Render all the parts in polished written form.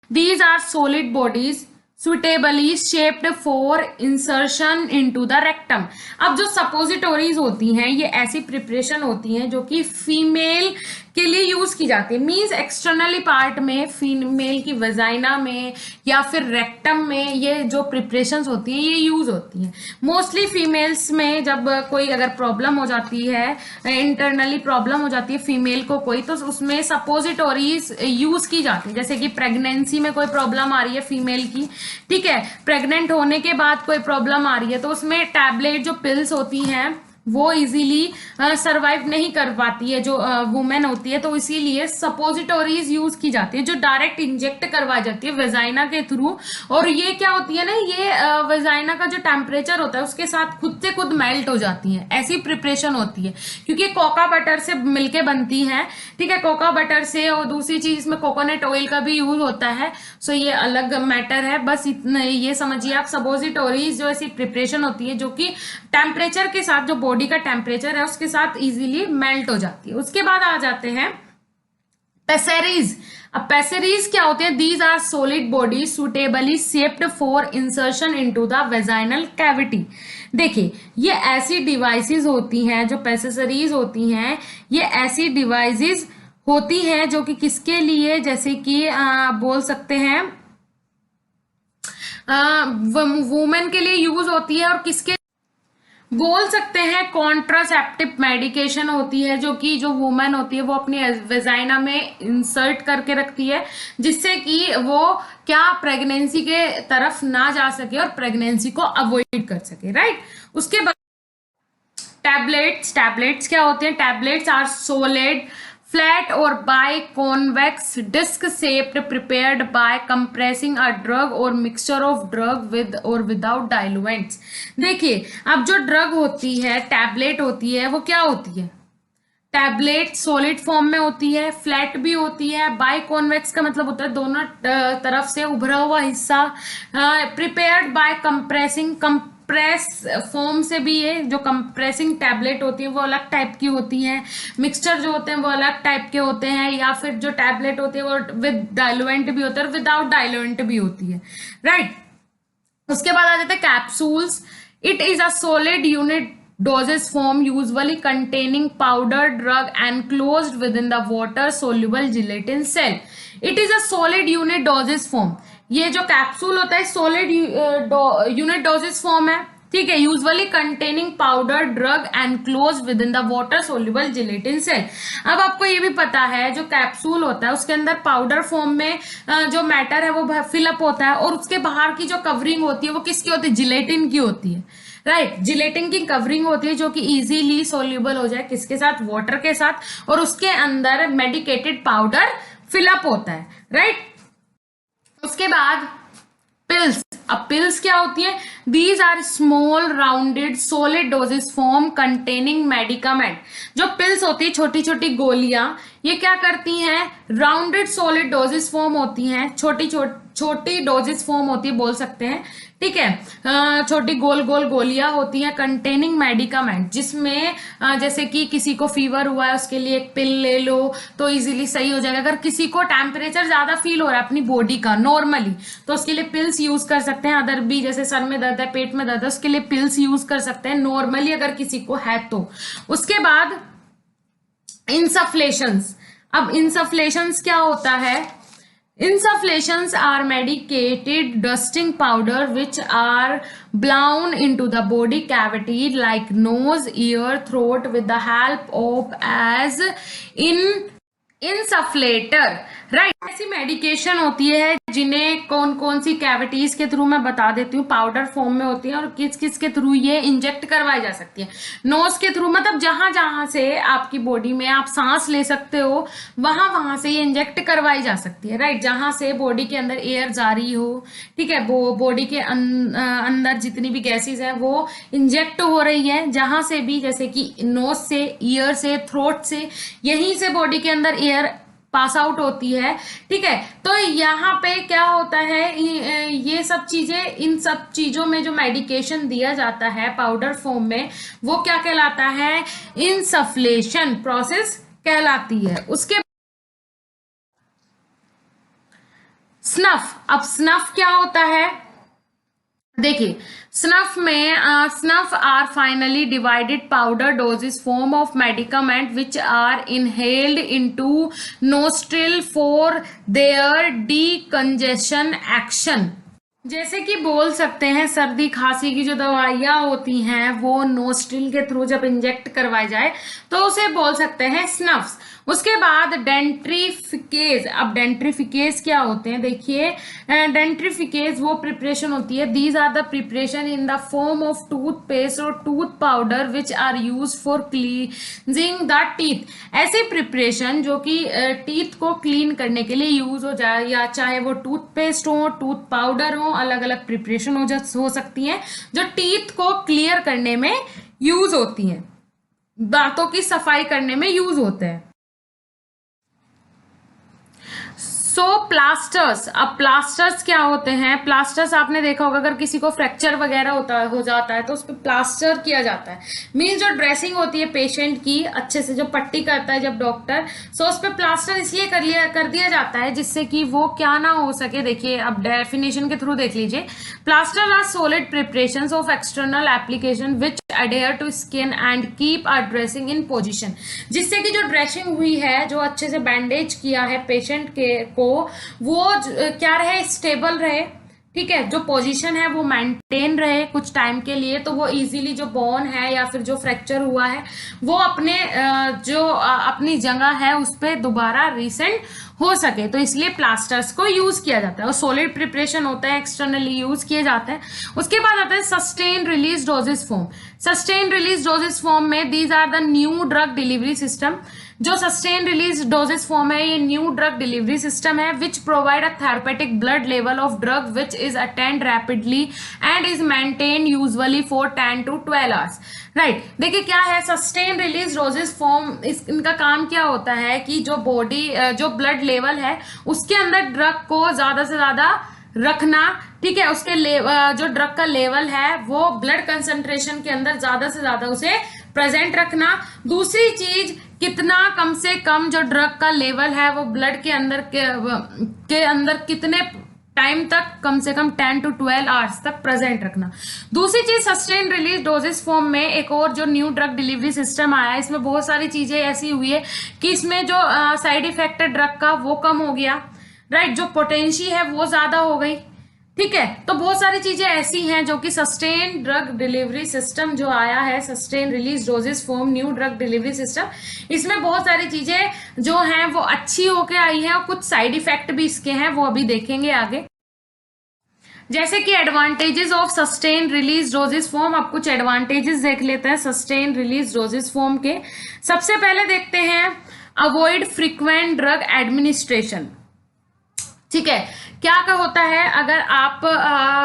These are solid bodies suitably shaped for insertion into the rectum. अब जो सपोजिटोरीज होती हैं ये ऐसी प्रिपरेशन होती हैं जो कि फीमेल के लिए यूज की जाती है, मींस एक्सटर्नली पार्ट में फीमेल की वजाइना में या फिर रेक्टम में ये जो प्रिपरेशंस होती हैं ये यूज होती हैं। मोस्टली फीमेल्स में जब कोई अगर प्रॉब्लम हो जाती है, इंटरनली प्रॉब्लम हो जाती है फीमेल को कोई, तो उसमें सपोजिटोरीज यूज की जाती है। जैसे कि प्रेगनेंसी में कोई प्रॉब्लम आ रही है फीमेल की, ठीक है, प्रेग्नेंट होने के बाद कोई प्रॉब्लम आ रही है, तो उसमें टैबलेट जो पिल्स होती हैं वो इजीली सरवाइव नहीं कर पाती है जो वुमेन होती है, तो इसीलिए सपोजिटोरीज यूज की जाती है जो डायरेक्ट इंजेक्ट करवाई जाती है वेजाइना के थ्रू। और ये क्या होती है ना, ये वेजाइना का जो टेम्परेचर होता है उसके साथ खुद से खुद मेल्ट हो जाती है, ऐसी प्रिपरेशन होती है क्योंकि कोका बटर से मिलके बनती है, ठीक है, कोका बटर से। और दूसरी चीज इसमें कोकोनट ऑयल का भी यूज होता है, सो ये अलग मैटर है। बस इतना ये समझिए आप, सपोजिटोरीज जो ऐसी प्रिपरेशन होती है जो कि टेम्परेचर के साथ, जो बॉडी का टेम्परेचर है उसके साथ इजीली मेल्ट हो जाती है। उसके बाद आ जाते हैं पेसेरीज। अब पेसेरीज क्या होते हैं? These are solid body suitably shaped for insertion into the vaginal cavity. देखिए ये ऐसी डिवाइसेस होती हैं, जो पेसेसरीज होती हैं ये ऐसी डिवाइसेस होती हैं जो कि किसके लिए, जैसे कि बोल सकते हैं वुमेन के लिए यूज होती है, और किसके बोल सकते हैं कॉन्ट्रासेप्टिव मेडिकेशन होती है जो कि जो वुमेन होती है वो अपनी वेजाइना में इंसर्ट करके रखती है, जिससे कि वो क्या प्रेगनेंसी के तरफ ना जा सके और प्रेगनेंसी को अवॉइड कर सके, राइट। उसके बाद टैबलेट्स क्या होते हैं? Tablets are solid flat or biconvex disc shaped prepared by compressing a drug or mixture of drug with or without diluents। देखिए अब जो ड्रग होती है, टैबलेट होती है, वो क्या होती है? टैबलेट सॉलिड फॉर्म में होती है, फ्लैट भी होती है, बाइकॉन्वेक्स का मतलब होता है दोनों तरफ से उभरा हुआ हिस्सा, prepared by compressing, compress form से भी ये जो कंप्रेसिंग टैबलेट होती है वो अलग टाइप की होती हैं, मिक्सचर जो होते हैं वो अलग टाइप के होते हैं, या फिर जो टैबलेट होती है वो विद डाइल्यूएंट भी होता है और विदाउट डाइल्यूएंट भी होती है, राइट। उसके बाद आ जाते हैं capsules. It is a solid unit dosage form usually containing powder drug enclosed within the water soluble gelatin cell। it is a solid unit dosage form। ये जो कैप्सूल होता है सॉलिड यूनिट डोजेज फॉर्म है, ठीक है, usually containing powder drug enclose within the water soluble gelatin shell. अब आपको ये भी पता है जो कैप्सूल होता है उसके अंदर पाउडर फॉर्म में जो मैटर है वो फिलअप होता है, और उसके बाहर की जो कवरिंग होती है वो किसकी होती है? जिलेटिन की होती है, राइट। जिलेटिन की कवरिंग होती है जो कि इजीली सोल्यूबल हो जाए, किसके साथ? वाटर के साथ, और उसके अंदर मेडिकेटेड पाउडर फिलअप होता है, राइट। उसके बाद पिल्स। अब पिल्स क्या होती है? These are small rounded solid doses form containing medicament. जो पिल्स होती है छोटी छोटी गोलियां, ये क्या करती हैं? राउंडेड सॉलिड डोजेस फॉर्म होती हैं, छोटी डोजेस फॉर्म होती है बोल सकते हैं, ठीक है, छोटी गोल गोल गोलियां होती हैं कंटेनिंग मेडिकामेंट, जिसमें जैसे कि किसी को फीवर हुआ है उसके लिए एक पिल ले लो तो इजीली सही हो जाएगा। अगर किसी को टेम्परेचर ज्यादा फील हो रहा है अपनी बॉडी का नॉर्मली, तो उसके लिए पिल्स यूज कर सकते हैं। अदर भी जैसे सर में दर्द है, पेट में दर्द है, उसके लिए पिल्स यूज कर सकते हैं नॉर्मली अगर किसी को है तो। उसके बाद इंसफ्लेशंस। अब इंसफ्लेशंस क्या होता है? Insufflations are medicated dusting powder which are blown into the body cavity like nose, ear, throat with the help of as insufflator, right. ऐसी मेडिकेशन होती है जिन्हें कौन कौन सी कैविटीज के थ्रू मैं बता देती हूँ, पाउडर फॉर्म में होती है, और किस किस के थ्रू ये इंजेक्ट करवाई जा सकती है। नोज के थ्रू, मतलब जहां जहां से आपकी बॉडी में आप सांस ले सकते हो वहां वहां से ये इंजेक्ट करवाई जा सकती है, राइट। जहां से बॉडी के अंदर एयर जा रही हो, ठीक है, वो बॉडी के अंदर जितनी भी गैसेज है वो इंजेक्ट हो रही है जहां से भी, जैसे कि नोज से, ईयर से, थ्रोट से, यहीं से बॉडी के अंदर एयर पास आउट होती है, ठीक है। तो यहाँ पे क्या होता है, ये सब चीजें, इन सब चीजों में जो मेडिकेशन दिया जाता है पाउडर फॉर्म में वो क्या कहलाता है? इंसफ्लेशन प्रोसेस कहलाती है। उसके स्नफ, अब स्नफ क्या होता है, देखिए स्नफ में snuff are finely divided powder doses form of medicament which are inhaled into nostril for their decongestion action. जैसे कि बोल सकते हैं सर्दी खांसी की जो दवाइयाँ होती हैं वो नोस्ट्रिल के थ्रू जब इंजेक्ट करवाई जाए तो उसे बोल सकते हैं स्नफ्स। उसके बाद डेंट्रीफिकेज, अब डेंट्रीफिकेज क्या होते हैं, देखिए डेंट्रीफिकेज वो प्रिपरेशन होती है, these are the preparation in the form of toothpaste और tooth powder which are use for cleansing the teeth. ऐसी प्रिपरेशन जो कि टीथ को क्लीन करने के लिए यूज हो जाए, या चाहे वो टूथपेस्ट हो, टूथ पाउडर हो, अलग अलग प्रिपरेशन हो सकती हैं जो टीथ को क्लियर करने में यूज होती हैं, दांतों की सफाई करने में यूज होते हैं। प्लास्टर्स, अब प्लास्टर्स क्या होते हैं, प्लास्टर्स आपने देखा होगा अगर किसी को फ्रैक्चर वगैरह हो जाता है तो उस पर प्लास्टर किया जाता है, मीन्स जो ड्रेसिंग होती है पेशेंट की अच्छे से जो पट्टी करता है जब डॉक्टर, सो उस पर प्लास्टर इसलिए कर दिया जाता है जिससे कि वो क्या ना हो सके। देखिए अब डेफिनेशन के थ्रू देख लीजिए, plaster are solid preparations of external application which adhere to skin and keep or dressing in position, जिससे कि जो ड्रेसिंग हुई है, जो अच्छे से बैंडेज किया है पेशेंट को, वो क्या रहे, स्टेबल रहे, ठीक है, जो पोजीशन है वो मेंटेन रहे कुछ टाइम के लिए, तो वो इजीली जो बोन है या फिर जो फ्रैक्चर हुआ है वो अपने अपनी जगह है उस पर दोबारा रिसेंट हो सके, तो इसलिए प्लास्टर्स को यूज किया जाता है। और सॉलिड प्रिपरेशन होता है, एक्सटर्नली यूज किए जाते हैं। उसके बाद आता है sustain release doses form. Sustain release doses form में these are the new drug delivery system. जो सस्टेन रिलीज डोजेस फॉर्म है ये न्यू ड्रग डिलीवरी सिस्टम है which provide a therapeutic blood level of drug which is attained rapidly and is maintain usually for 10 to 12 hours. Right, देखिए क्या है sustain release doses form, इनका काम क्या होता है कि जो बॉडी जो ब्लड लेवल है उसके अंदर ड्रग को ज्यादा से ज्यादा रखना, ठीक है, उसके जो ड्रग का लेवल है वो ब्लड कंसंट्रेशन के अंदर ज्यादा से ज्यादा उसे प्रेजेंट रखना। दूसरी चीज कितना कम से कम जो ड्रग का लेवल है वो ब्लड के अंदर कितने टाइम तक, कम से कम 10 to 12 आवर्स तक प्रेजेंट रखना। दूसरी चीज सस्टेन रिलीज डोजेस फॉर्म में एक और जो न्यू ड्रग डिलीवरी सिस्टम आया है, इसमें बहुत सारी चीजें ऐसी हुई है कि इसमें जो साइड इफेक्ट है ड्रग का वो कम हो गया, राइट, जो पोटेंशी है वो ज्यादा हो गई, ठीक है। तो बहुत सारी चीजें ऐसी हैं जो कि सस्टेन ड्रग डिलीवरी सिस्टम जो आया है, sustain release doses form new drug delivery system, इसमें बहुत सारी चीजें जो हैं वो अच्छी होके आई हैं और कुछ साइड इफेक्ट भी इसके हैं, वो अभी देखेंगे आगे। जैसे कि advantages of sustain release doses form, अब कुछ एडवांटेजेस देख लेते हैं सस्टेन रिलीज डोजेस फॉर्म के। सबसे पहले देखते हैं अवॉइड फ्रीक्वेंट ड्रग एडमिनिस्ट्रेशन, ठीक है। क्या क्या होता है अगर आप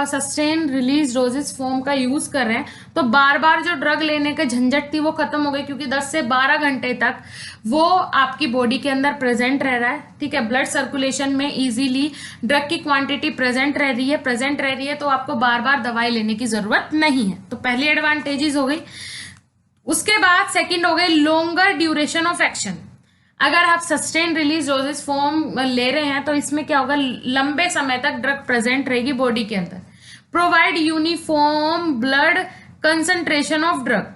सस्टेन रिलीज डोजेस फॉर्म का यूज कर रहे हैं तो बार बार जो ड्रग लेने का झंझट थी वो खत्म हो गई, क्योंकि 10 से 12 घंटे तक वो आपकी बॉडी के अंदर प्रेजेंट रह रहा है, ठीक है, ब्लड सर्कुलेशन में इजीली ड्रग की क्वांटिटी प्रेजेंट रह रही है, तो आपको बार बार दवाई लेने की जरूरत नहीं है। तो पहली एडवांटेजेस हो गई। उसके बाद सेकेंड हो गई लॉन्गर ड्यूरेशन ऑफ एक्शन। अगर आप सस्टेन रिलीज डोजेस फॉर्म ले रहे हैं तो इसमें क्या होगा, लंबे समय तक ड्रग प्रेजेंट रहेगी बॉडी के अंदर। Provide uniform blood concentration of drug,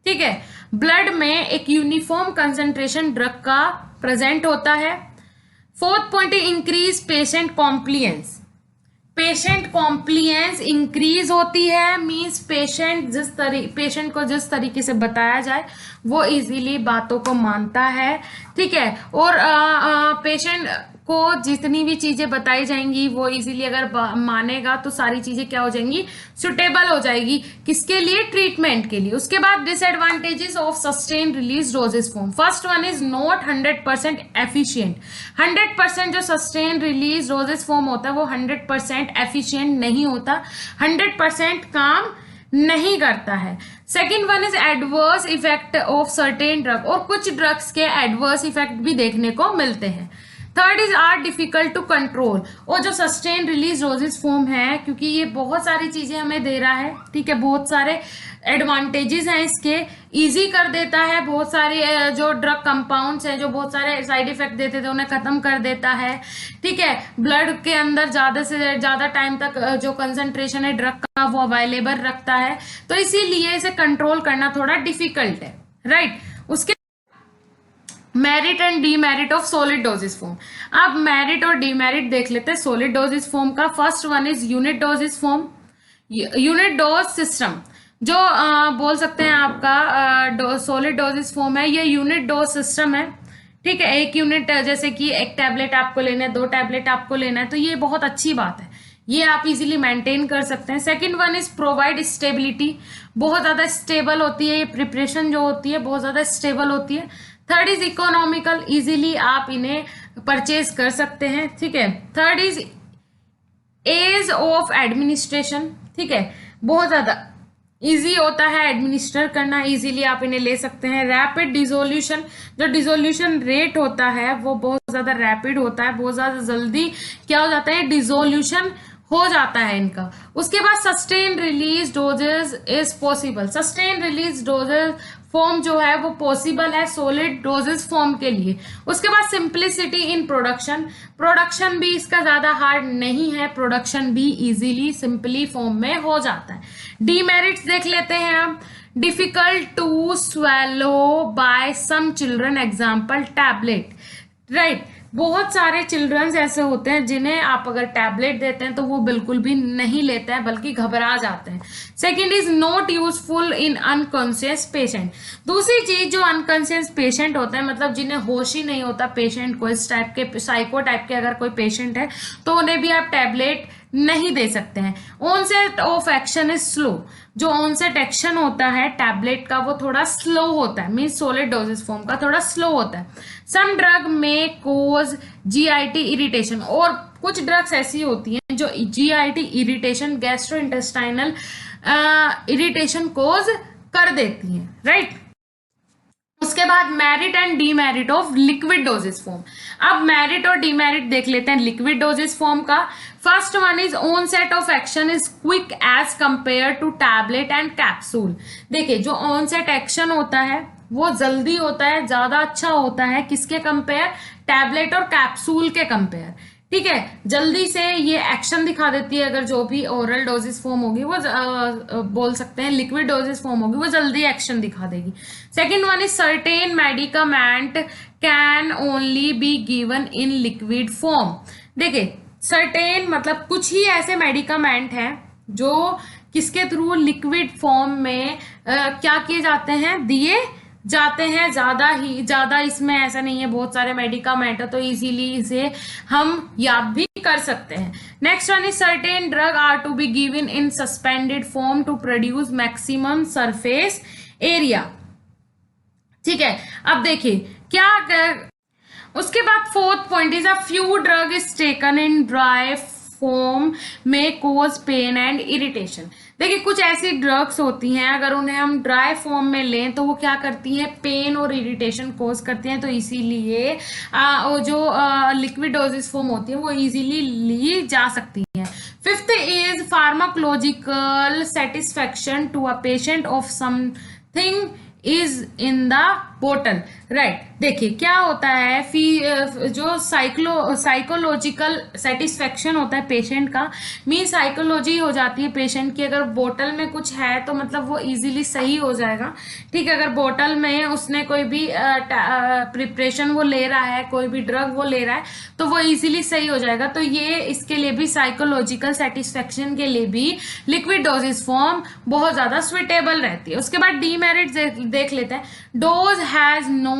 ठीक है, ब्लड में एक यूनिफॉर्म कंसंट्रेशन ड्रग का प्रेजेंट होता है। Fourth point, increase patient compliance. Patient compliance increase होती है, मींस पेशेंट को जिस तरीके से बताया जाए वो इजीली बातों को मानता है, ठीक है, और पेशेंट को जितनी भी चीजें बताई जाएंगी वो इजीली अगर मानेगा तो सारी चीजें क्या हो जाएंगी, सुटेबल हो जाएगी, किसके लिए, ट्रीटमेंट के लिए। उसके बाद disadvantages of sustain release doses form. First one is not 100% efficient. 100% जो सस्टेन रिलीज डोजेस फॉर्म होता है वो 100% एफिशिएंट नहीं होता, 100% काम नहीं करता है। Second one is adverse effect of certain drug, और कुछ ड्रग्स के एडवर्स इफेक्ट भी देखने को मिलते हैं, third is are difficult to control, और जो सस्टेन रिलीज डोजेस फॉर्म है, क्योंकि ये बहुत सारी चीजें हमें दे रहा है, ठीक है, बहुत सारे एडवांटेजेस हैं इसके, इजी कर देता है, बहुत सारे जो ड्रग कंपाउंड्स हैं जो बहुत सारे साइड इफेक्ट देते थे उन्हें खत्म कर देता है, ठीक है, ब्लड के अंदर ज्यादा से ज्यादा टाइम तक जो कंसंट्रेशन है ड्रग का वो अवेलेबल रखता है, तो इसीलिए इसे कंट्रोल करना थोड़ा डिफिकल्ट है, राइट। उसके merit and demerit of solid doses form, अब मेरिट और डीमेरिट देख लेते हैं सॉलिड डोजेस फॉर्म का। First one is unit doses form, unit dose system, जो बोल सकते हैं आपका सॉलिड डोजेस फॉर्म है, ये यूनिट डोज सिस्टम है, ठीक है, एक यूनिट, जैसे कि एक टैबलेट आपको लेना है, 2 टैबलेट आपको लेना है, तो ये बहुत अच्छी बात है, ये आप इजीली मेंटेन कर सकते हैं। Second one is provide stability, बहुत ज्यादा स्टेबल होती है, ये प्रिपरेशन जो होती है बहुत ज्यादा स्टेबल होती है। थर्ड इज इकोनॉमिकल, इजीली आप इन्हें परचेज कर सकते हैं, ठीक है। Third is ease of administration, ठीक है, बहुत ज्यादा इजी होता है एडमिनिस्टर करना, इजीली आप इन्हें ले सकते हैं। रैपिड डिसोल्यूशन, जो डिसोल्यूशन रेट होता है वो बहुत ज्यादा रैपिड होता है, बहुत ज्यादा जल्दी क्या हो जाता है, डिसोल्यूशन हो जाता है इनका। उसके बाद sustain release doses is possible, sustain release doses form जो है वो पॉसिबल है सॉलिड डोजेस फॉर्म के लिए। उसके बाद सिंप्लिसिटी इन प्रोडक्शन, प्रोडक्शन भी इसका ज्यादा हार्ड नहीं है, प्रोडक्शन भी इजीली सिंपली फॉर्म में हो जाता है। डीमेरिट्स देख लेते हैं हम, difficult to swallow by some children, example tablet, right, बहुत सारे चिल्ड्रंस ऐसे होते हैं जिन्हें आप अगर टैबलेट देते हैं तो वो बिल्कुल भी नहीं लेते हैं बल्कि घबरा जाते हैं। Second is not useful in unconscious patient, दूसरी चीज जो अनकॉन्शियस पेशेंट होते हैं, मतलब जिन्हें होश ही नहीं होता पेशेंट को, इस टाइप के साइको टाइप के अगर कोई पेशेंट है तो उन्हें भी आप टैबलेट नहीं दे सकते हैं। Onset of action is slow, जो ऑनसेट एक्शन होता है टैबलेट का वो थोड़ा स्लो होता है, मीन्स सॉलिड डोजेस फॉर्म का थोड़ा स्लो होता है। सम ड्रग में कोज जीआईटी इरिटेशन, और कुछ ड्रग्स ऐसी होती हैं जो GIT irritation, gastrointestinal irritation cause कर देती हैं, राइट। उसके बाद merit and demerit of liquid doses form, अब मेरिट और डीमेरिट देख लेते हैं लिक्विड डोजेस फॉर्म का। First one is onset of action is quick as compare to tablet and capsule, देखिए जो ऑनसेट एक्शन होता है वो जल्दी होता है, ज्यादा अच्छा होता है, किसके कंपेयर, टैबलेट और कैप्सूल के कंपेयर, ठीक है, जल्दी से ये एक्शन दिखा देती है। अगर जो भी ओरल डोजेस फॉर्म होगी वो बोल सकते हैं लिक्विड डोजेस फॉर्म होगी वो जल्दी एक्शन दिखा देगी। Second one is certain medicament can only B given in liquid form, देखिए सर्टेन मतलब कुछ ही ऐसे मेडिकामेंट हैं जो किसके थ्रू, लिक्विड फॉर्म में क्या किए जाते हैं, दिए जाते हैं, ज्यादा इसमें ऐसा नहीं है, बहुत सारे मेडिकामेंट है तो इजीली इसे हम याद भी कर सकते हैं। Next one is certain drug are to be given in suspended form to produce maximum surface area, ठीक है। अब देखिए क्या उसके बाद fourth point is a few drug is taken in dry form में कोज पेन एंड इरिटेशन, देखिए कुछ ऐसी ड्रग्स होती हैं अगर उन्हें हम ड्राई फॉर्म में लें तो वो क्या करती हैं, पेन और इरिटेशन कोज करती हैं, तो इसीलिए जो लिक्विड डोजेस फॉर्म होती है वो इजीली ली जा सकती हैं। Fifth is pharmacological satisfaction to a patient of something is in the bottle, right, देखिए क्या होता है जो साइकोलॉजिकल सेटिस्फेक्शन होता है पेशेंट का, मीन साइकोलॉजी हो जाती है पेशेंट की, अगर बोतल में कुछ है तो मतलब वो इजीली सही हो जाएगा, ठीक है, अगर बोतल में उसने कोई भी प्रिपरेशन वो ले रहा है, कोई भी ड्रग वो ले रहा है तो वो इजीली सही हो जाएगा, तो ये इसके लिए भी साइकोलॉजिकल सेटिस्फेक्शन के लिए भी लिक्विड डोजेस फॉर्म बहुत ज्यादा स्विटेबल रहती है। उसके बाद डीमेरिट देख लेते हैं, dose has no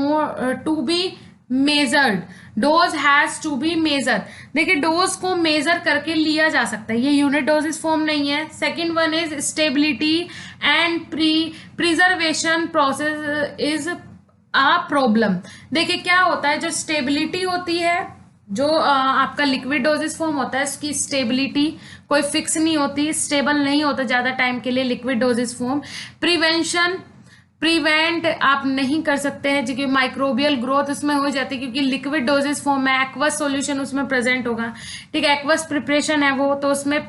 to be measured, dose has to be measure, देखिए डोज को मेजर करके लिया जा सकता है, ये यूनिट डोजेस फॉर्म नहीं है। Second one is stability and preservation process is a problem, देखिए क्या होता है, जो स्टेबिलिटी होती है, जो आपका लिक्विड डोजेस फॉर्म होता है उसकी स्टेबिलिटी कोई फिक्स नहीं होती, स्टेबल नहीं होता ज्यादा टाइम के लिए liquid doses form. Prevention prevent आप नहीं कर सकते हैं क्योंकि माइक्रोबियल ग्रोथ उसमें हो जाती है, क्योंकि लिक्विड डोजेस फॉर्म में एक्वस सॉल्यूशन उसमें प्रेजेंट होगा, ठीक है, एक्वस प्रिपरेशन है वो, तो उसमें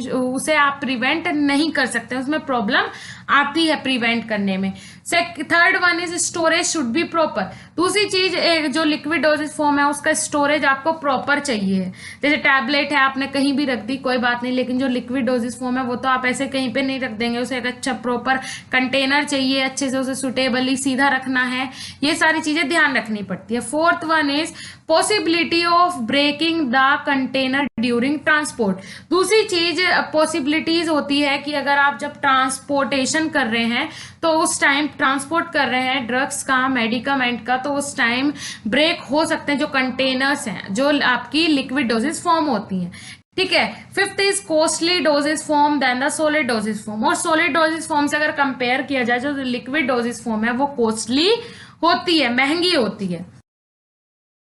उसे आप प्रिवेंट नहीं कर सकते, उसमें प्रॉब्लम आती है प्रिवेंट करने में। Third one is storage should be proper. दूसरी चीज जो लिक्विड डोजेज फॉर्म है उसका स्टोरेज आपको प्रॉपर चाहिए है। जैसे टैबलेट है आपने कहीं भी रख दी कोई बात नहीं, लेकिन जो लिक्विड डोजेज फॉर्म है वो तो आप ऐसे कहीं पे नहीं रख देंगे, उसे एक अच्छा प्रॉपर कंटेनर चाहिए, अच्छे से उसे सुटेबली सीधा रखना है, ये सारी चीजें ध्यान रखनी पड़ती है। Fourth one is possibility of breaking the container during transport. दूसरी चीज पॉसिबिलिटीज होती है कि अगर आप जब ट्रांसपोर्टेशन कर रहे हैं तो उस टाइम ट्रांसपोर्ट कर रहे हैं ड्रग्स का, मेडिकामेंट का, तो उस टाइम ब्रेक हो सकते हैं जो कंटेनर्स हैं जो आपकी लिक्विड डोजेस फॉर्म होती हैं, ठीक है। Fifth is costly doses form than the solid doses form. और सॉलिड डोजेस फॉर्म से अगर कंपेयर किया जाए जो लिक्विड डोजेस फॉर्म है वो कॉस्टली होती है, महंगी होती है।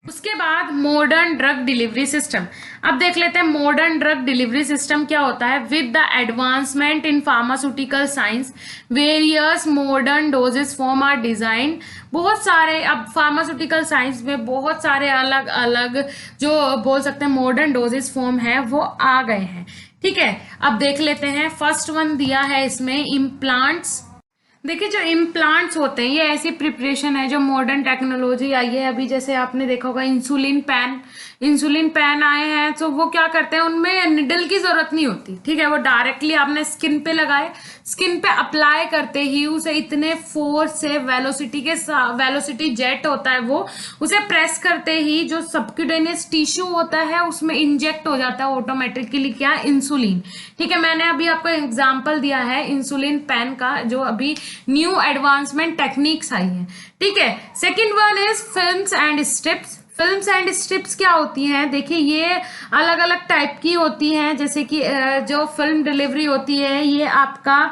उसके बाद मॉडर्न ड्रग डिलीवरी सिस्टम। अब देख लेते हैं मॉडर्न ड्रग डिलीवरी सिस्टम क्या होता है। With the advancement in pharmaceutical science various modern doses form are design. बहुत सारे अब फार्मास्यूटिकल साइंस में बहुत सारे अलग अलग जो बोल सकते हैं मॉडर्न डोजेस फॉर्म है वो आ गए हैं, ठीक है। अब देख लेते हैं फर्स्ट वन दिया है इसमें इम्प्लांट्स। देखिए जो इम्प्लांट्स होते हैं ये ऐसी प्रिपरेशन है जो मॉडर्न टेक्नोलॉजी आई है अभी, जैसे आपने देखा होगा इंसुलिन पैन आए हैं, तो वो क्या करते हैं उनमें निडल की जरूरत नहीं होती, ठीक है, वो डायरेक्टली आपने स्किन पे लगाए, स्किन पे अप्लाई करते ही उसे इतने फोर्स से वेलोसिटी जेट होता है वो, उसे प्रेस करते ही जो सबक्यूटेनियस टिश्यू होता है उसमें इंजेक्ट हो जाता है ऑटोमेटिकली क्या, इंसुलिन, ठीक है। मैंने अभी आपको एग्जांपल दिया है इंसुलिन पेन का जो अभी न्यू एडवांसमेंट टेक्निक्स आई है, ठीक है। Second one is films and strips. Films and strips क्या होती हैं, देखिए ये अलग अलग टाइप की होती हैं, जैसे कि जो फिल्म डिलीवरी होती है ये आपका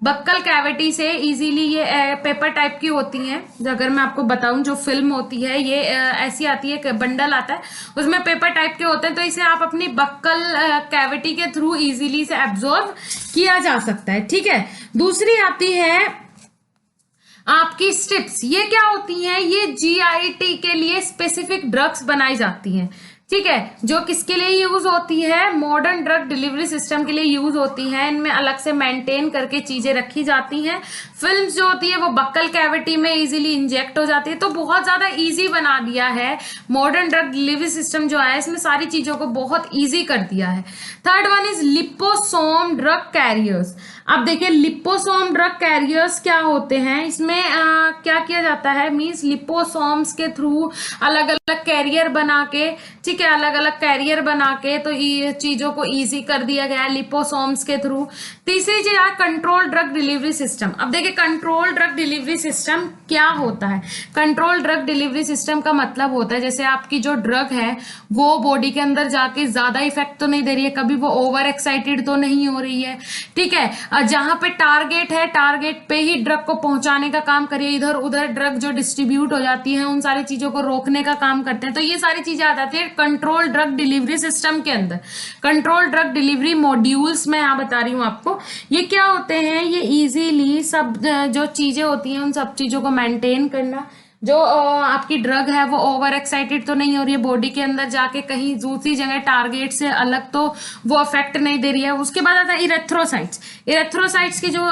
बक्कल कैविटी से इजीली ये पेपर टाइप की होती हैं। अगर मैं आपको बताऊं जो फिल्म होती है ये ऐसी आती है, बंडल आता है उसमें पेपर टाइप के होते हैं, तो इसे आप अपनी बक्कल कैविटी के थ्रू इजीली से एब्जॉर्ब किया जा सकता है, ठीक है। दूसरी आती है आपकी स्ट्रिप्स। ये क्या होती हैं, ये जीआईटी के लिए स्पेसिफिक ड्रग्स बनाई जाती हैं, ठीक है, जो किसके लिए यूज होती है, मॉडर्न ड्रग डिलीवरी सिस्टम के लिए यूज होती है। इनमें अलग से मेंटेन करके चीजें रखी जाती हैं। फिल्म्स जो होती है वो बक्कल कैविटी में इजीली इंजेक्ट हो जाती है, तो बहुत ज्यादा इजी बना दिया है मॉडर्न ड्रग डिलीवरी सिस्टम जो है, इसमें सारी चीजों को बहुत इजी कर दिया है। Third one is liposome drug carriers. अब देखिए लिपोसोम ड्रग कैरियर्स क्या होते हैं, इसमें क्या किया जाता है, मींस लिपोसोम्स के थ्रू अलग अलग कैरियर बना के, ठीक है, अलग अलग कैरियर बना के तो ये चीजों को इजी कर दिया गया है लिपोसोम्स के थ्रू। तीसरी चीज है कंट्रोल ड्रग डिलीवरी सिस्टम। अब देखिए कंट्रोल ड्रग डिलीवरी सिस्टम क्या होता है। कंट्रोल ड्रग डिलीवरी सिस्टम का मतलब होता है जैसे आपकी जो ड्रग है वो बॉडी के अंदर जाके ज्यादा इफेक्ट तो नहीं दे रही है, कभी वो ओवर एक्साइटेड तो नहीं हो रही है, ठीक है, जहां पे टारगेट है टारगेट पे ही ड्रग को पहुंचाने का काम करिए, इधर उधर ड्रग जो डिस्ट्रीब्यूट हो जाती है उन सारी चीजों को रोकने का काम करते हैं, तो ये सारी चीजें आ जाती है कंट्रोल ड्रग डिलीवरी सिस्टम के अंदर। कंट्रोल ड्रग डिलीवरी मॉड्यूल्स मैं यहाँ बता रही हूँ आपको, ये क्या होते हैं, ये इजीली सब जो चीजें होती हैं उन सब चीजों को मेंटेन करना, जो आपकी ड्रग है वो ओवर एक्साइटेड तो नहीं हो रही है, बॉडी के अंदर जाके कहीं दूसरी जगह टारगेट से अलग तो वो अफेक्ट नहीं दे रही है। उसके बाद आता है इरेथ्रोसाइट्स की जो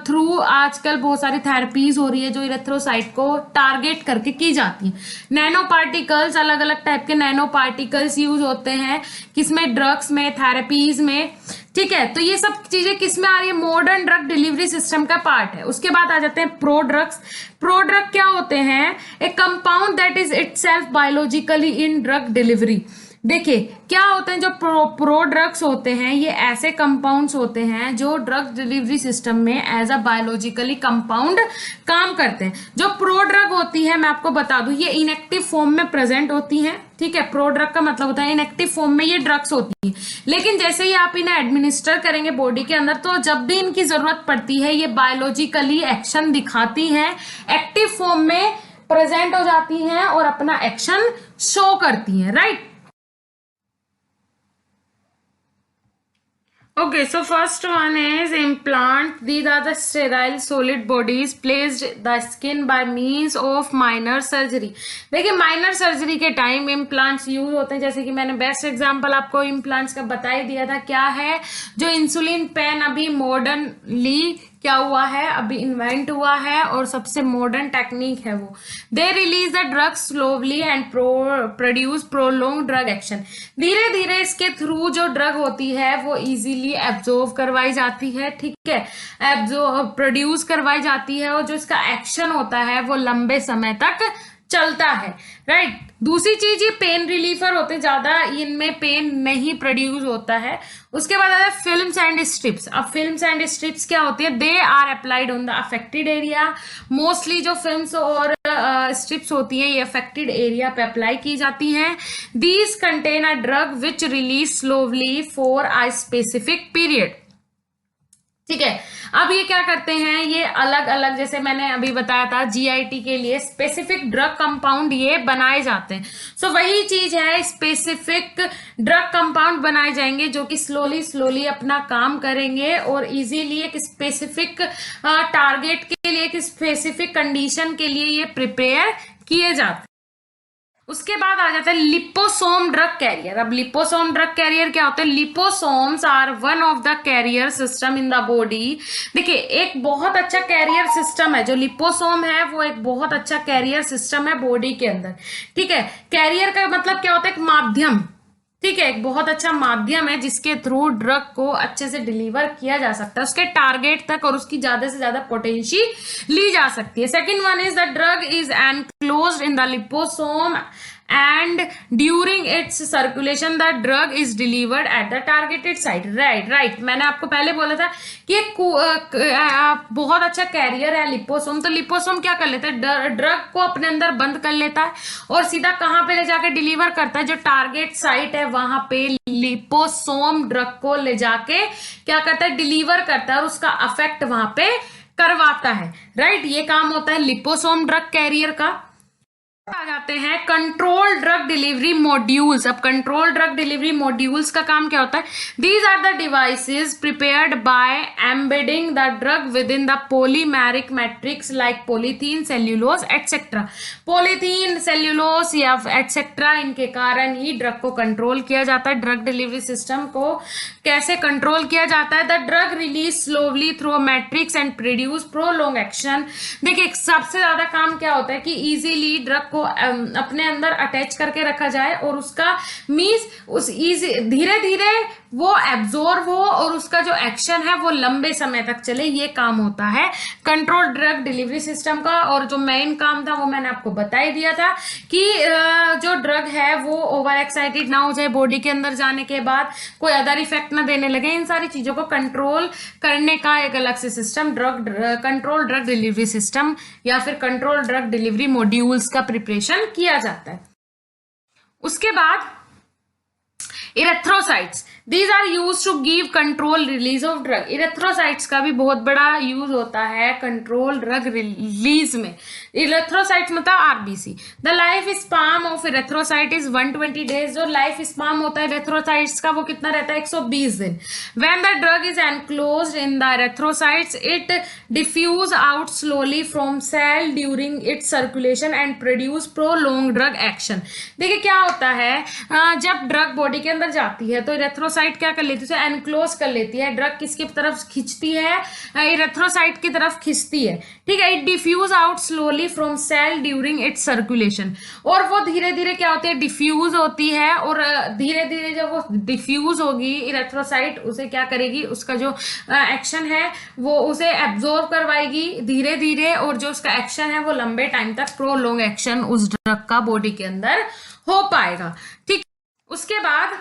थ्रू आजकल बहुत सारी थेरेपीज हो रही है जो इरेथ्रोसाइट को टारगेट करके की जाती है। नैनो पार्टिकल्स, अलग अलग टाइप के नैनो पार्टिकल्स यूज होते हैं किसमें, ड्रग्स में, थेरेपीज में, ठीक है। तो ये सब चीजें किसमें आ रही है, मॉडर्न ड्रग डिलीवरी सिस्टम का पार्ट है। उसके बाद आ जाते हैं प्रोड्रग्स। प्रोड्रग क्या होते हैं, ए compound that is itself biologically in drug delivery. देखिए क्या होते हैं जो प्रोड्रग्स होते हैं, ये ऐसे कंपाउंड्स होते हैं जो ड्रग डिलीवरी सिस्टम में एज अ बायोलॉजिकली कंपाउंड काम करते हैं। जो प्रोड्रग होती है मैं आपको बता दूं ये इनएक्टिव फॉर्म में प्रेजेंट होती हैं, ठीक है, प्रोड्रग का मतलब होता है इनएक्टिव फॉर्म में ये ड्रग्स होती हैं, लेकिन जैसे ही आप इन्हें एडमिनिस्टर करेंगे बॉडी के अंदर तो जब भी इनकी जरूरत पड़ती है ये बायोलॉजिकली एक्शन दिखाती हैं, एक्टिव फॉर्म में प्रेजेंट हो जाती हैं और अपना एक्शन शो करती हैं, right. Okay, so first one is implant. These are the sterile solid bodies placed the skin by means of minor surgery. देखिए minor surgery के टाइम implants यूज होते हैं, जैसे कि मैंने बेस्ट एग्जांपल आपको implants का बता ही दिया था। क्या है, जो इंसुलिन पेन अभी मॉडर्नली क्या हुआ है, अभी इन्वेंट हुआ है और सबसे मॉडर्न टेक्निक है वो। They release the drug slowly and produce prolong drug action. धीरे धीरे इसके थ्रू जो ड्रग होती है वो इजीली एब्जॉर्व करवाई जाती है, ठीक है, एब्जॉर्व प्रोड्यूस करवाई जाती है, और जो इसका एक्शन होता है वो लंबे समय तक चलता है, राइट। दूसरी चीज, ये पेन रिलीफर होते हैं, ज्यादा इनमें पेन नहीं प्रोड्यूस होता है। उसके बाद आता है फिल्म्स एंड स्ट्रिप्स। अब फिल्म्स एंड स्ट्रिप्स क्या होती है, they are applied on the affected area. Mostly जो फिल्म्स और स्ट्रिप्स होती है ये अफेक्टेड एरिया पे अप्लाई की जाती हैं। These contain a drug which release slowly for a specific period, ठीक है। अब ये क्या करते हैं, ये अलग अलग, जैसे मैंने अभी बताया था जीआईटी के लिए स्पेसिफिक ड्रग कंपाउंड ये बनाए जाते हैं। सो वही चीज है, स्पेसिफिक ड्रग कंपाउंड बनाए जाएंगे जो कि स्लोली स्लोली अपना काम करेंगे और इजीली एक स्पेसिफिक टारगेट के लिए, एक स्पेसिफिक कंडीशन के लिए ये प्रिपेयर किए जाते हैं। उसके बाद आ जाता है लिपोसोम ड्रग कैरियर। अब लिपोसोम ड्रग कैरियर क्या होते हैं, liposomes are one of the carrier system in the body. देखिए एक बहुत अच्छा कैरियर सिस्टम है जो लिपोसोम है, वो एक बहुत अच्छा कैरियर सिस्टम है बॉडी के अंदर, ठीक है। कैरियर का मतलब क्या होता है, एक माध्यम, ठीक है, एक बहुत अच्छा माध्यम है जिसके थ्रू ड्रग को अच्छे से डिलीवर किया जा सकता है उसके टारगेट तक, और उसकी ज्यादा से ज्यादा पोटेंशियल ली जा सकती है। Second one is the drug is enclosed in the liposome and during its circulation the drug is delivered at the targeted site, right। मैंने आपको पहले बोला था कि एक बहुत अच्छा कैरियर है लिपोसोम। तो लिपोसोम क्या कर लेता है, ड्रग को अपने अंदर बंद कर लेता है और सीधा कहाँ पे ले जाके डिलीवर करता है, जो टारगेट साइट है वहां पे लिपोसोम ड्रग को ले जाके क्या करता है, डिलीवर करता है और उसका अफेक्ट वहां पे करवाता है, राइट। ये काम होता है लिपोसोम ड्रग कैरियर का। आ जाते हैं कंट्रोल ड्रग डिलीवरी मॉड्यूल्स। अब कंट्रोल ड्रग डिलीवरी मॉड्यूल्स का काम क्या होता है, these are the devices prepared by embedding the drug within the polymeric matrix like polythene, cellulose etcetera. Polythene, cellulose या एटसेट्रा, इनके कारण ही ड्रग को कंट्रोल किया जाता है। ड्रग डिलीवरी सिस्टम को कैसे कंट्रोल किया जाता है, the drug release slowly through matrix and produce prolong action. देखिए सबसे ज्यादा काम क्या होता है कि इजीली ड्रग को अपने अंदर अटैच करके रखा जाए और उसका मींस उस इजी धीरे धीरे वो एब्जॉर्ब हो और उसका जो एक्शन है वो लंबे समय तक चले, ये काम होता है कंट्रोल ड्रग डिलीवरी सिस्टम का। और जो मेन काम था वो मैंने आपको बता ही दिया था कि जो ड्रग है वो ओवर एक्साइटेड ना हो जाए, बॉडी के अंदर जाने के बाद कोई अदर इफेक्ट ना देने लगे, इन सारी चीजों को कंट्रोल करने का एक अलग से system control drug delivery system या फिर कंट्रोल ड्रग डिलीवरी मॉड्यूल्स का प्रिपरेशन किया जाता है। उसके बाद erythrocytes, these are use to give control release of drug. Erythrocytes का भी बहुत बड़ा यूज होता है कंट्रोल ड्रग रिलीज में। इरेथ्रोसाइट्स मतलब RBC. The life span of erythrocyte is 120 days. जो लाइफ स्पान होता है इरेथ्रोसाइट्स का वो कितना रहता है, 120 दिन। When the drug is enclosed in the erythrocytes it diffuse out slowly from cell during its circulation and produce prolong drug action. देखिए क्या होता है, जब ड्रग बॉडी के अंदर जाती है तो इरेथ्रोसाइट क्या कर लेती है, उसे एनक्लोज कर लेती है। ड्रग किसकी तरफ खींचती है, इरेथ्रोसाइट की तरफ खींचती है, ठीक है। It diffuse out slowly from cell during its circulation, और वो धीरे धीरे क्या होती है, डिफ्यूज होती है। और धीरे धीरे जब वो डिफ्यूज होगी इरेथ्रोसाइट उसे क्या करेगी, उसका जो एक्शन है वो उसे एब्जॉर्ब करवाएगी धीरे धीरे, और जो उसका एक्शन है वो लंबे टाइम तक प्रोलॉन्ग एक्शन उस ड्रग का बॉडी के अंदर हो पाएगा, ठीक। उसके बाद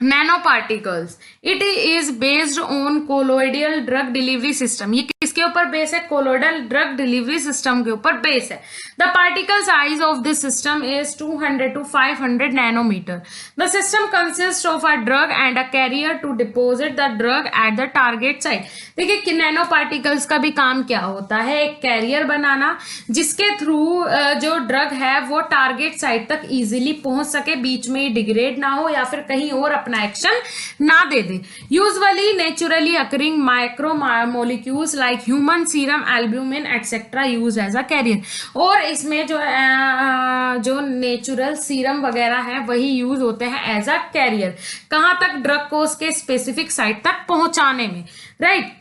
nano particles, it is based on colloidal drug delivery system. ये किसके ऊपर बेस है, कोलोइडल ड्रग डिलीवरी सिस्टम के ऊपर बेस है। The particle size of this system is 200 to 500 nanometre. The system consist of a drug and a carrier to deposit the drug at the target site. देखिए कि nano particles का भी काम क्या होता है, एक कैरियर बनाना जिसके थ्रू जो ड्रग है वो टारगेट साइट तक इजीली पहुंच सके, बीच में डिग्रेड ना हो या फिर कहीं और अपना एक्शन ना दे दे। Usually naturally occurring micro molecules like human serum, albumin etcetera use as a carrier. और इसमें जो नेचुरल सीरम वगैरह है वही यूज होते हैं एज अ कैरियर, कहां तक, ड्रग को उसके स्पेसिफिक साइट तक पहुंचाने में, राइट।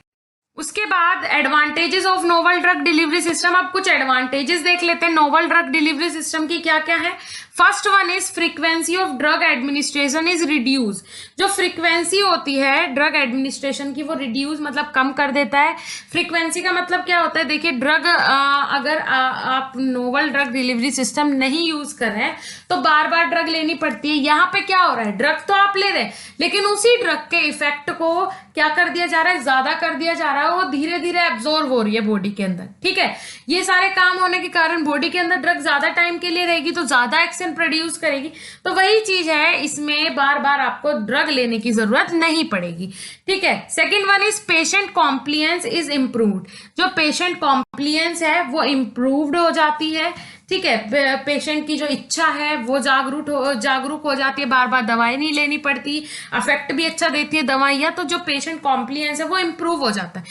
उसके बाद advantages of novel drug delivery system. अब कुछ एडवांटेजेस देख लेते हैं नोवल ड्रग डिलीवरी सिस्टम की क्या क्या है। First one is frequency of drug administration is reduce. जो फ्रीक्वेंसी होती है ड्रग एडमिनिस्ट्रेशन की वो रिड्यूस मतलब कम कर देता है। फ्रीक्वेंसी का मतलब क्या होता है, देखिए ड्रग अगर आप नोवल ड्रग डिलीवरी सिस्टम नहीं यूज कर रहे हैं तो बार बार ड्रग लेनी पड़ती है। यहाँ पे क्या हो रहा है, ड्रग तो आप ले रहे हैं लेकिन उसी ड्रग के इफेक्ट को क्या कर दिया जा रहा है, ज्यादा कर दिया जा रहा है, वो धीरे धीरे एब्जॉर्ब हो रही है बॉडी के अंदर, ठीक है। ये सारे काम होने के कारण बॉडी के अंदर ड्रग ज्यादा टाइम के लिए रहेगी तो ज्यादा एक्शन प्रोड्यूस करेगी। तो वही चीज है, इसमें बार बार आपको ड्रग लेने की जरूरत नहीं पड़ेगी, ठीक है। Second one is patient compliance is improved. जो पेशेंट कॉम्प्लियंस है वो इम्प्रूव्ड हो जाती है, ठीक है। पेशेंट की जो इच्छा है वो जागरूक हो जाती है, बार बार दवाई नहीं लेनी पड़ती, अफेक्ट भी अच्छा देती है दवाइयां, तो जो पेशेंट कॉम्प्लियंस है वो इम्प्रूव हो जाता है।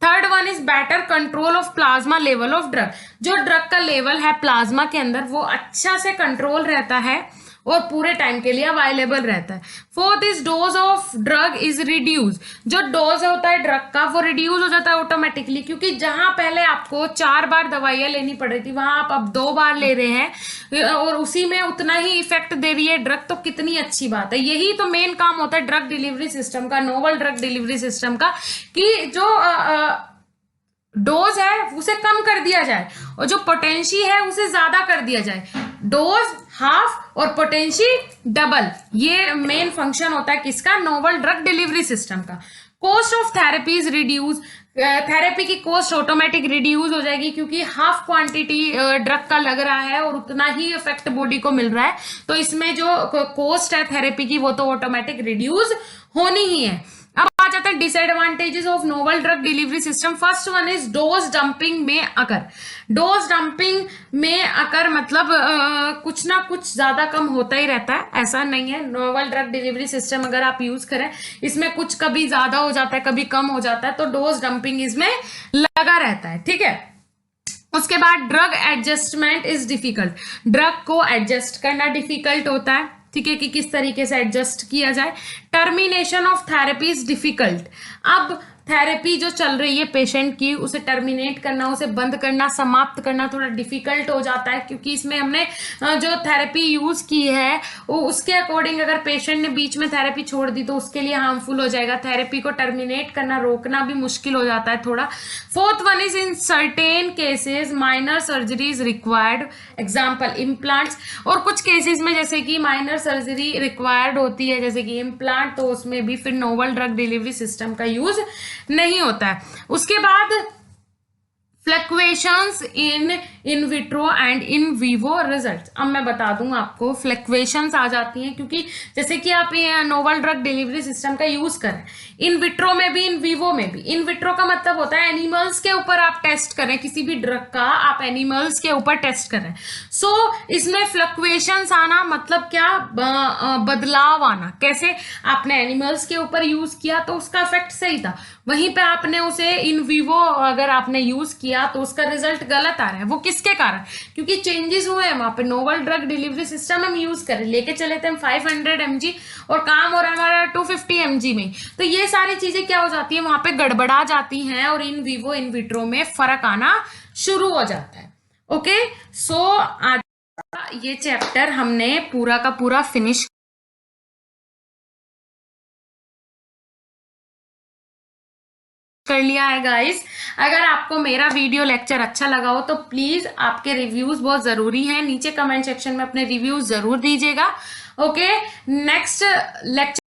Third one is better control of plasma level of drug. जो ड्रग का लेवल है प्लाज्मा के अंदर वो अच्छा से कंट्रोल रहता है और पूरे टाइम के लिए अवेलेबल रहता है। Fourth is dose of drug is reduce. जो डोज होता है ड्रग का वो रिड्यूस हो जाता है ऑटोमेटिकली, क्योंकि जहां पहले आपको 4 बार दवाइयां लेनी पड़ रही थी वहां आप अब 2 बार ले रहे हैं और उसी में उतना ही इफेक्ट दे रही है ड्रग, तो कितनी अच्छी बात है। यही तो मेन काम होता है ड्रग डिलीवरी सिस्टम का, नोवल ड्रग डिलीवरी सिस्टम का, कि जो डोज है उसे कम कर दिया जाए और जो पोटेंशी है उसे ज्यादा कर दिया जाए। डोज हाफ और पोटेंशी डबल, ये मेन फंक्शन होता है किसका, नोवल ड्रग डिलीवरी सिस्टम का। Cost of therapy is reduce. Therapy की कॉस्ट ऑटोमेटिक रिड्यूस हो जाएगी क्योंकि हाफ क्वांटिटी ड्रग का लग रहा है और उतना ही इफेक्ट बॉडी को मिल रहा है, तो इसमें जो कॉस्ट है थेरेपी की वो तो ऑटोमेटिक रिड्यूस होनी ही है। अब आ जाते हैं disadvantages of novel drug delivery system. First one is dose dumping में अकर। डोज डंपिंग में अकर मतलब कुछ ना कुछ ज्यादा कम होता ही रहता है, ऐसा नहीं है। नोवल ड्रग डिलीवरी सिस्टम अगर आप यूज करें इसमें कुछ कभी ज्यादा हो जाता है कभी कम हो जाता है, तो डोज डंपिंग इसमें लगा रहता है, ठीक है। उसके बाद drug adjustment is difficult. Drug को एडजस्ट करना डिफिकल्ट होता है, ठीक है, कि किस तरीके से एडजस्ट किया जाए। Termination of therapy is difficult. अब थेरेपी जो चल रही है पेशेंट की उसे टर्मिनेट करना, उसे बंद करना, समाप्त करना थोड़ा डिफिकल्ट हो जाता है, क्योंकि इसमें हमने जो थेरेपी यूज की है वो उसके अकॉर्डिंग अगर पेशेंट ने बीच में थेरेपी छोड़ दी तो उसके लिए हार्मफुल हो जाएगा। थेरेपी को टर्मिनेट करना, रोकना भी मुश्किल हो जाता है थोड़ा। Fourth one is in certain cases minor surgery is required, example implants. और कुछ केसेस में जैसे कि माइनर सर्जरी रिक्वायर्ड होती है जैसे कि इम्प्लांट, तो उसमें भी फिर नोवल ड्रग डिलीवरी सिस्टम का यूज नहीं होता है। उसके बाद fluctuations in vitro and in vivo results. अब मैं बता दूं आपको, फ्लक्चुएशंस आ जाती हैं क्योंकि जैसे कि आप ये नोवल ड्रग डिलीवरी सिस्टम का यूज करें इन विट्रो में भी इन विवो में भी। इन विट्रो का मतलब होता है एनिमल्स के ऊपर आप टेस्ट करें, किसी भी ड्रग का आप एनिमल्स के ऊपर टेस्ट करें। सो इसमें फ्लक्चुएशंस आना मतलब क्या, बदलाव आना। कैसे, आपने एनिमल्स के ऊपर यूज किया तो उसका इफेक्ट सही था, वहीं पे आपने उसे इन विवो अगर आपने यूज किया तो उसका रिजल्ट गलत आ रहा है। वो किसके कारण, क्योंकि चेंजेस हुए हैं वहां पे। नोवल ड्रग डिलीवरी सिस्टम हम यूज करें, लेके चले थे हम 500 mg और काम हो रहा है हमारा 250 mg में, तो ये सारी चीजें क्या हो जाती है, वहां पे गड़बड़ा जाती हैं और इन विवो इन विट्रो में फर्क आना शुरू हो जाता है। ओके, सो आज ये चैप्टर हमने पूरा का पूरा फिनिश कर लिया है गाइस। अगर आपको मेरा वीडियो लेक्चर अच्छा लगा हो तो प्लीज आपके रिव्यूज बहुत जरूरी हैं, नीचे कमेंट सेक्शन में अपने रिव्यूज जरूर दीजिएगा। Okay, next lecture